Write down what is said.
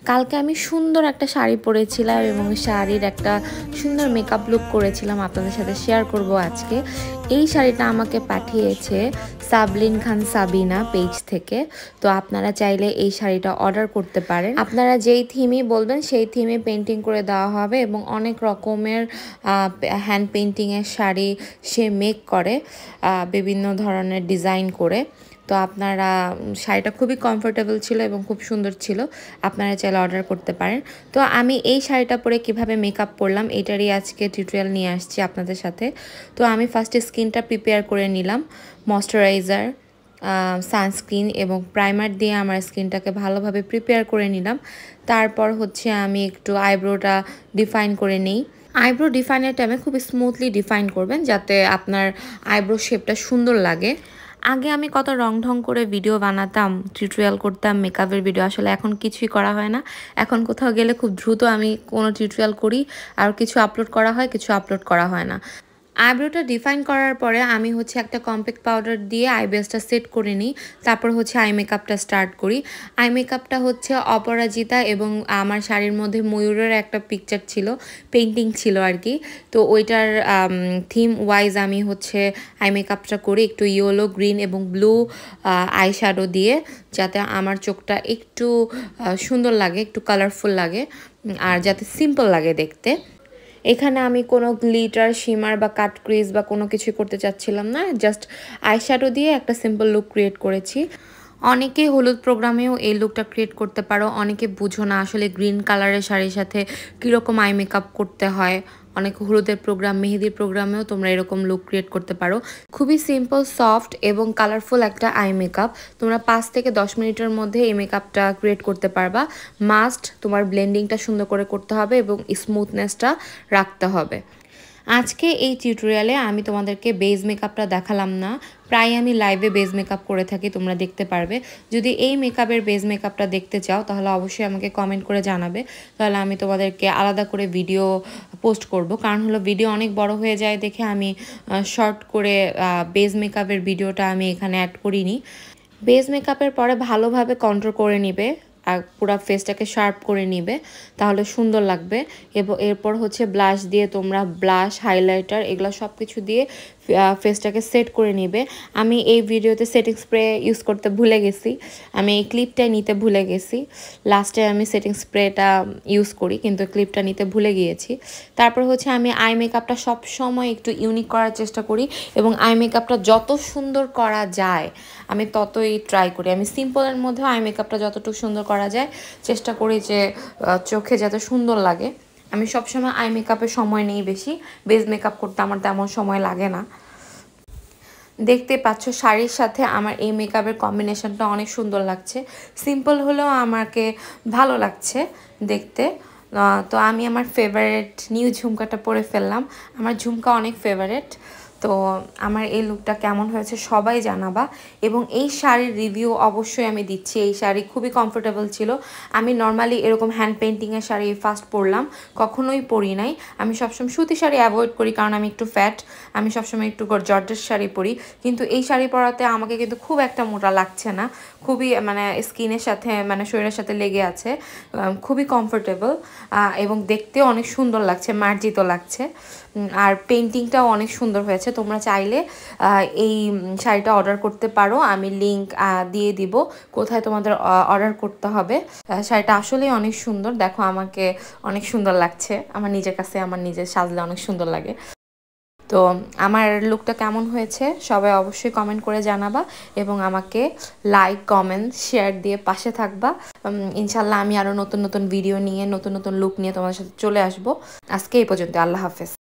কালকে আমি সুন্দর একটা শাড়ি পরেছিলাম এবং শাড়ির একটা সুন্দর মেকআপ লুক করেছিলাম, আপনাদের সাথে শেয়ার করব আজকে। এই শাড়িটা আমাকে পাঠিয়েছে সাবলিন খান সাবিনা পেজ থেকে। তো আপনারা চাইলে এই শাড়িটা অর্ডার করতে পারেন। আপনারা যেই থিমই বলবেন সেই থিমে পেন্টিং করে দেওয়া হবে এবং অনেক রকমের হ্যান্ড পেন্টিংয়ের শাড়ি সে মেক করে, বিভিন্ন ধরনের ডিজাইন করে। তো আপনারা শাড়িটা খুবই কমফোর্টেবল ছিল এবং খুব সুন্দর ছিল, আপনারা চাইলে অর্ডার করতে পারেন। তো আমি এই শাড়িটা পরে কিভাবে মেকআপ করলাম এটারই আজকে টিউটোরিয়াল নিয়ে আসছি আপনাদের সাথে। তো আমি ফার্স্টে স্কিনটা প্রিপেয়ার করে নিলাম, ময়শ্চারাইজার, সানস্ক্রিন এবং প্রাইমার দিয়ে আমার স্কিনটাকে ভালোভাবে প্রিপেয়ার করে নিলাম। তারপর হচ্ছে আমি একটু আইব্রোটা ডিফাইন করে নিই। আইব্রো ডিফাইনের টাইমে খুব স্মুথলি ডিফাইন করবেন যাতে আপনার আইব্রো শেপটা সুন্দর লাগে। আগে আমি কত রং ঢং করে ভিডিও বানাতাম, টিউটোরিয়াল করতাম, মেকআপের ভিডিও, আসলে এখন কিছুই করা হয় না। এখন কোথাও গেলে খুব দ্রুত আমি কোনো টিউটোরিয়াল করি, আর কিছু আপলোড করা হয়, কিছু আপলোড করা হয় না। আইব্রোটা ডিফাইন করার পরে আমি হচ্ছে একটা কম্প্যাক্ট পাউডার দিয়ে আইব্রোসটা সেট করে নিই। তারপর হচ্ছে আই মেকআপটা স্টার্ট করি। আই মেকআপটা হচ্ছে অপরাজিতা এবং আমার শাড়ির মধ্যে ময়ূরের একটা পিকচার ছিল, পেন্টিং ছিল আর কি। তো ওইটার থিম ওয়াইজ আমি হচ্ছে আই মেকআপটা করি একটু ইয়েলো, গ্রিন এবং ব্লু আই শ্যাডো দিয়ে, যাতে আমার চোখটা একটু সুন্দর লাগে, একটু কালারফুল লাগে, আর যাতে সিম্পল লাগে দেখতে। এখানে আমি কোনো গ্লিটার, শিমার বা কাট ক্রিজ বা কোনো কিছু করতে চাচ্ছিলাম না, জাস্ট আইশ্যাডো দিয়ে একটা সিম্পল লুক ক্রিয়েট করেছি। অনেকে হলুদ প্রোগ্রামেও এই লুকটা ক্রিয়েট করতে পারো, অনেকে বুঝো না আসলে গ্রিন কালারের শাড়ির সাথে কীরকম আই মেকআপ করতে হয়। অনেক হলুদের প্রোগ্রাম, মেহেদির প্রোগ্রামেও তোমরা এরকম লুক ক্রিয়েট করতে পারো। খুবই সিম্পল, সফট এবং কালারফুল একটা আই মেকআপ। তোমরা 5 থেকে 10 মিনিটের মধ্যে এই মেকআপটা ক্রিয়েট করতে পারবা। মাস্ট তোমার ব্লেন্ডিংটা সুন্দর করে করতে হবে এবং স্মুথনেসটা রাখতে হবে। আজকে এই টিউটোরিয়ালে আমি তোমাদেরকে বেজ মেকআপটা দেখালাম না, প্রায় আমি লাইভে বেজ মেকআপ করে থাকি, তোমরা দেখতে পারবে। যদি এই মেকআপের বেজ মেকআপটা দেখতে চাও তাহলে অবশ্যই আমাকে কমেন্ট করে জানাবে, তাহলে আমি তোমাদেরকে আলাদা করে ভিডিও পোস্ট করব। কারণ হলো ভিডিও অনেক বড় হয়ে যায় দেখে আমি শর্ট করে বেজ মেকআপের ভিডিওটা আমি এখানে অ্যাড করিনি। বেজ মেকআপের পরে ভালোভাবে কন্ট্রোল করে নিবে আর পুরো ফেসটাকে শার্প করে নিবে, তাহলে সুন্দর লাগবে। এবং এরপর হচ্ছে ব্লাশ দিয়ে তোমরা ব্লাশ, হাইলাইটার এগুলো সব কিছু দিয়ে ফেসটাকে সেট করে নিবে। আমি এই ভিডিওতে সেটিং স্প্রে ইউজ করতে ভুলে গেছি, আমি এই ক্লিপটাই নিতে ভুলে গেছি। লাস্টে আমি সেটিং স্প্রেটা ইউজ করি কিন্তু ক্লিপটা নিতে ভুলে গিয়েছি। তারপর হচ্ছে আমি আই মেকআপটা সবসময় একটু ইউনিক করার চেষ্টা করি এবং আই মেকআপটা যত সুন্দর করা যায় আমি ততই ট্রাই করি। আমি সিম্পলের মধ্যেও আই মেকআপটা যতটুকু সুন্দর করা যায় চেষ্টা করি যে চোখে যাতে সুন্দর লাগে। আমি সবসময় আই মেকআপের সময় নেই বেশি, বেজ মেকআপ করতে আমার তেমন সময় লাগে না। দেখতে পাচ্ছ শাড়ির সাথে আমার এই মেকআপের কম্বিনেশনটা অনেক সুন্দর লাগছে, সিম্পল হলেও আমাকে ভালো লাগছে দেখতে। তো আমি আমার ফেভারিট নিউ ঝুমকাটা পরে ফেললাম, আমার ঝুমকা অনেক ফেভারিট। তো আমার এই লুকটা কেমন হয়েছে সবাই জানাবা এবং এই শাড়ির রিভিউ অবশ্যই আমি দিচ্ছি। এই শাড়ি খুবই কমফোর্টেবল ছিল। আমি নর্মালি এরকম হ্যান্ড পেন্টিংয়ের শাড়ি ফার্স্ট পরলাম, কখনোই পরি নাই। আমি সবসময় সুতি শাড়ি অ্যাভয়েড করি কারণ আমি একটু ফ্যাট, আমি সবসময় একটু জর্জেট শাড়ি পরি। কিন্তু এই শাড়ি পরাতে আমাকে কিন্তু খুব একটা মোটা লাগছে না, খুবই মানে স্কিনের সাথে মানে শরীরের সাথে লেগে আছে, খুবই কমফোর্টেবল এবং দেখতেও অনেক সুন্দর লাগছে, মার্জিত লাগছে। আর পেন্টিংটাও অনেক সুন্দর হয়েছে। তোমরা চাইলে এই শাড়িটা অর্ডার করতে পারো, আমি লিংক দিয়ে দিব কোথায় তোমাদের অর্ডার করতে হবে। শাড়িটা আসলেই অনেক সুন্দর, দেখো আমাকে অনেক সুন্দর লাগছে, আমার নিজের কাছে আমার নিজের সাজলে অনেক সুন্দর লাগে। তো আমার লুকটা কেমন হয়েছে সবাই অবশ্যই কমেন্ট করে জানাবা এবং আমাকে লাইক, কমেন্ট, শেয়ার দিয়ে পাশে থাকবা। ইনশাল্লাহ আমি আরও নতুন নতুন ভিডিও নিয়ে, নতুন নতুন লুক নিয়ে তোমাদের সাথে চলে আসবো। আজকে এই পর্যন্ত, আল্লাহ হাফেজ।